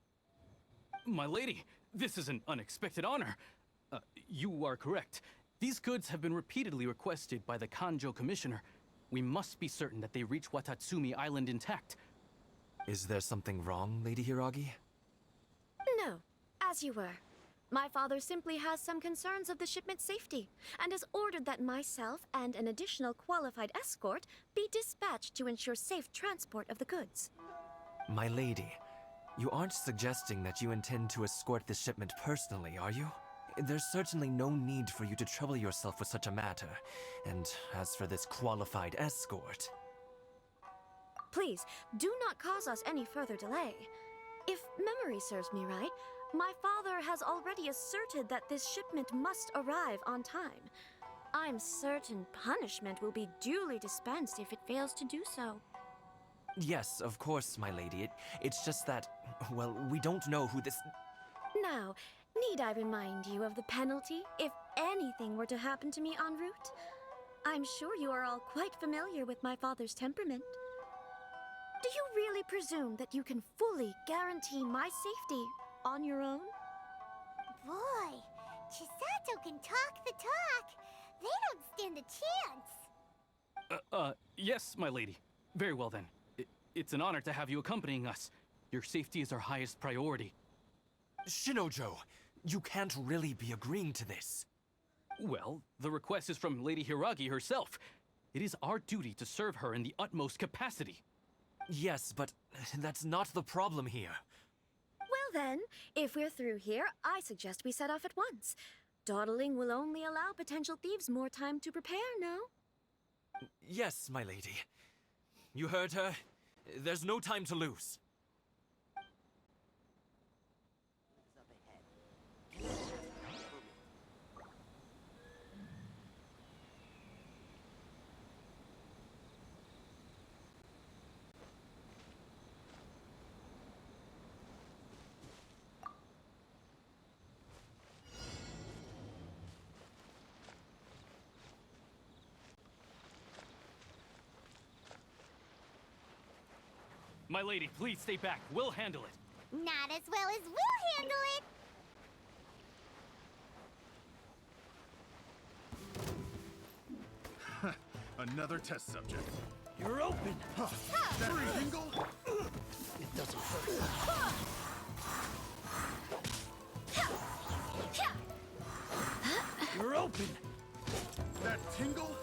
My lady, this is an unexpected honor. You are correct. These goods have been repeatedly requested by the Kanjo Commissioner. We must be certain that they reach Watatsumi Island intact. Is there something wrong, Lady Hiragi? No, as you were. My father simply has some concerns of the shipment's safety, and has ordered that myself and an additional qualified escort be dispatched to ensure safe transport of the goods. My lady, you aren't suggesting that you intend to escort this shipment personally, are you? There's certainly no need for you to trouble yourself with such a matter. And as for this qualified escort... Please, do not cause us any further delay. If memory serves me right, my father has already asserted that this shipment must arrive on time. I'm certain punishment will be duly dispensed if it fails to do so. Yes, of course, my lady. It's just that, well, we don't know who this... Now, need I remind you of the penalty if anything were to happen to me en route? I'm sure you are all quite familiar with my father's temperament. Do you really presume that you can fully guarantee my safety on your own? Boy, Chisato can talk the talk. They don't stand a chance. Yes, my lady. Very well then. It's an honor to have you accompanying us. Your safety is our highest priority. Shinojo, you can't really be agreeing to this. Well, the request is from Lady Hiragi herself. It is our duty to serve her in the utmost capacity. Yes, but that's not the problem here. Well then, if we're through here, I suggest we set off at once. Dawdling will only allow potential thieves more time to prepare, no? Yes, my lady. You heard her. There's no time to lose. My lady, please stay back. We'll handle it. Not as well as we'll handle it. Another test subject. You're open! That tingle? It doesn't hurt. You're open! That tingle?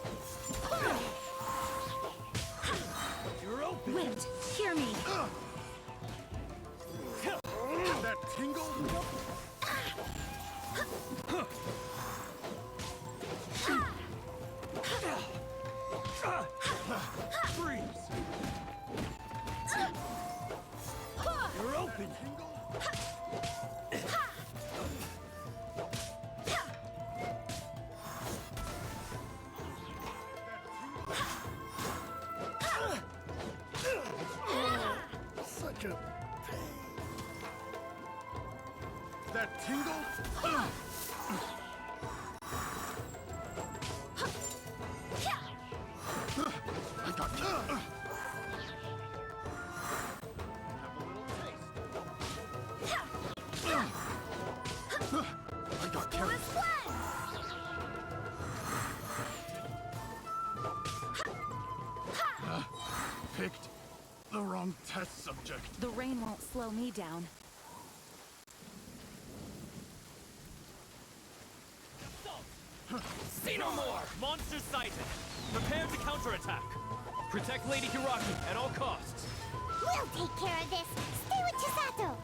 You're open! Wait, hear me. That tingle? Freeze! You're open! Such a pain. That tingle? I got you. Have a little taste. I got carried. Picked the wrong test subject. The rain won't slow me down. See no more! Monsters sighted! Prepare to counterattack! Protect Lady Hiraki at all costs! We'll take care of this. Stay with Chisato.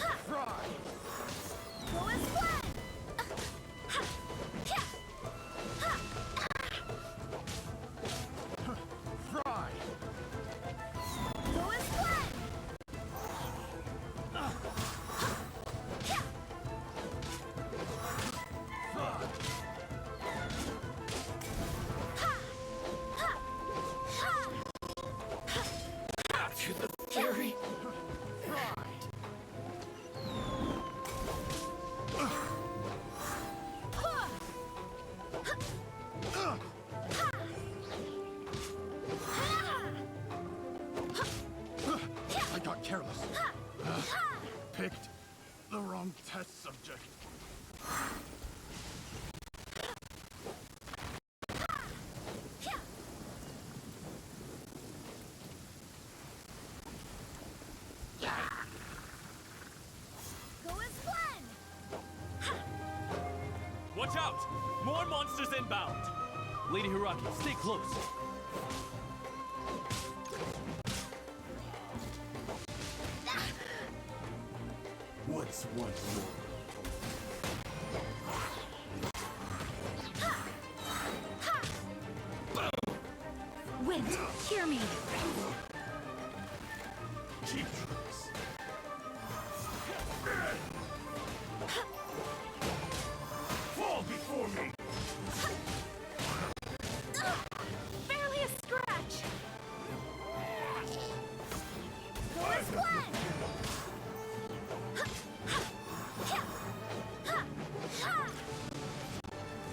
Go as one. Go as one. To the fury. I got careless. Picked the wrong test subject. Go as one. Watch out! More monsters inbound! Lady Hiraki, stay close. What's one more? Wind, hear me. Cheap tricks. Fall before me. Barely a scratch. Go as one.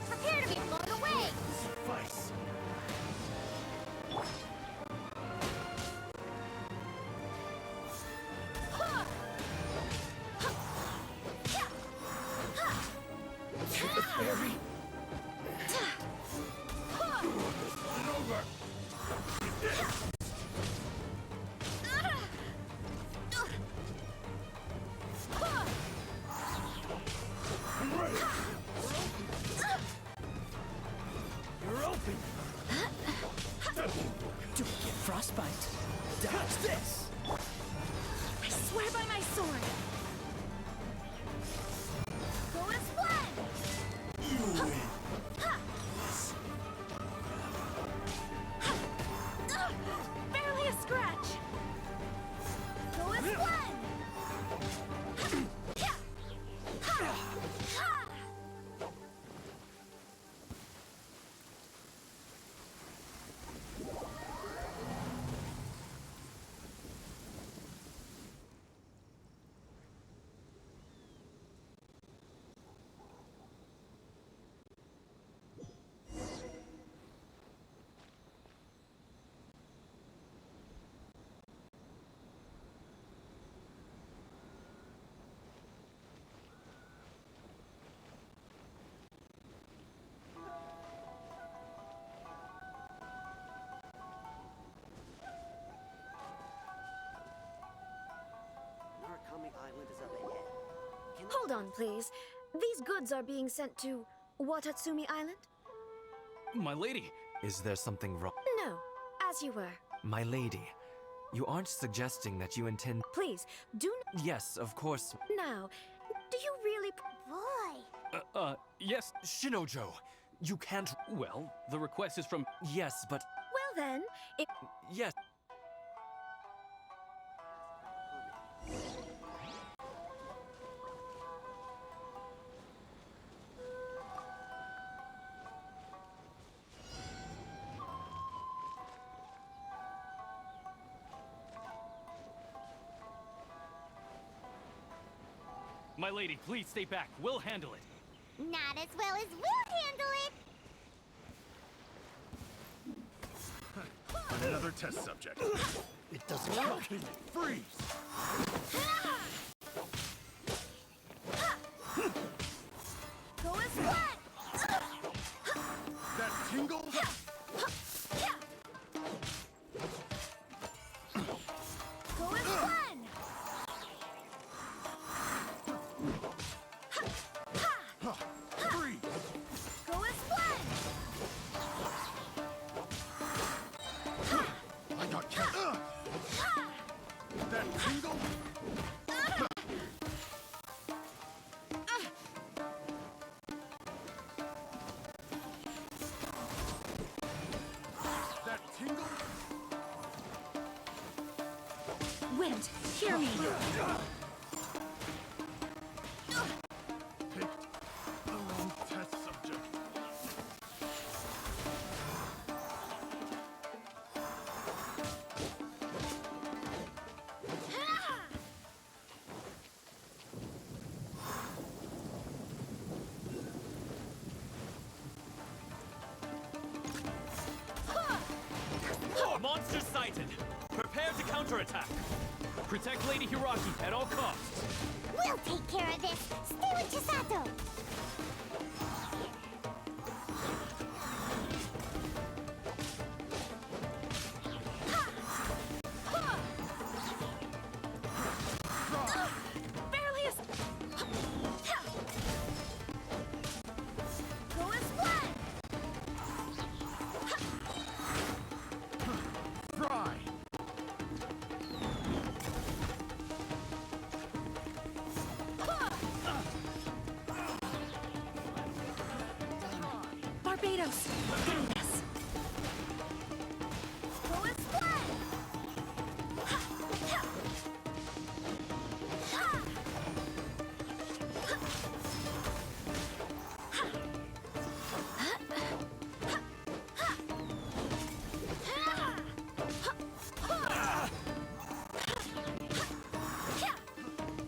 Prepare to be blown away. Suffice. To the fury. Over. I'm ready. You're open. Don't get frostbite. Dodge this. I swear by my sword. Go as one. You win. Barely a scratch. Go as one. Narukami Island is up ahead. Hold on, please. These goods are being sent to Watatsumi Island? My lady! Is there something wrong? No, as you were. My lady, you aren't suggesting that you intend. Please, do Yes, of course. now. Do you really? Boy. Yes. Shinojo, you can't. Well, the request is from. Yes, but. Well then, if Yes. My lady, please stay back. We'll handle it. Not as well as we'll handle it. And another test subject. It doesn't help. Freeze. Go as one. That tingle? Wind, hear me. The wrong test subject. Monster sighted! Prepare to counterattack! Protect Lady Hiraki at all costs! We'll take care of this. Stay with Chisato. Barely Go and splat! Fry! Barbados! Yes! Go and splat!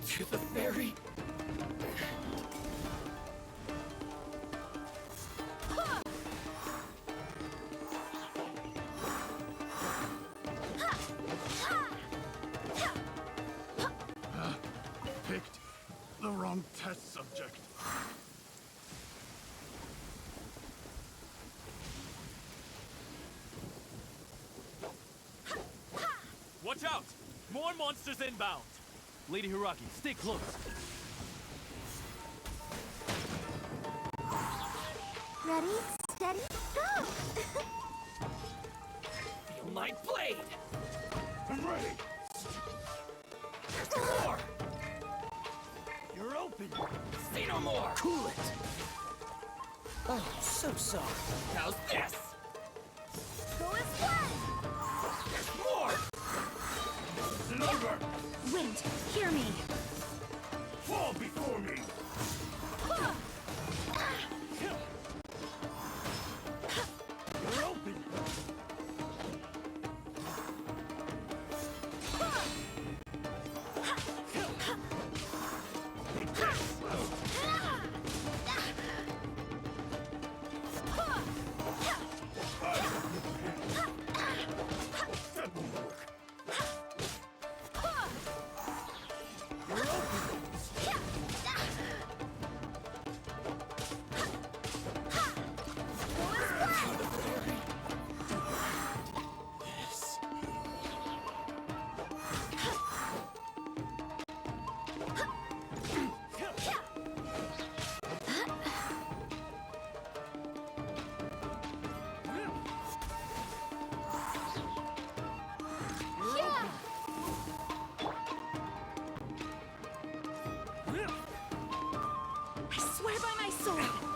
To the ferry. Picked the wrong test subject. Watch out! More monsters inbound! Lady Hiraki, stay close. Ready, steady, go! Feel my blade. I'm ready. More. You're open. Say no more. Cool it. Oh, so soft. How's this? Go and splat! More. It's an over. Wind, hear me. Fall before me. You're open. That won't work. I swear by my sword.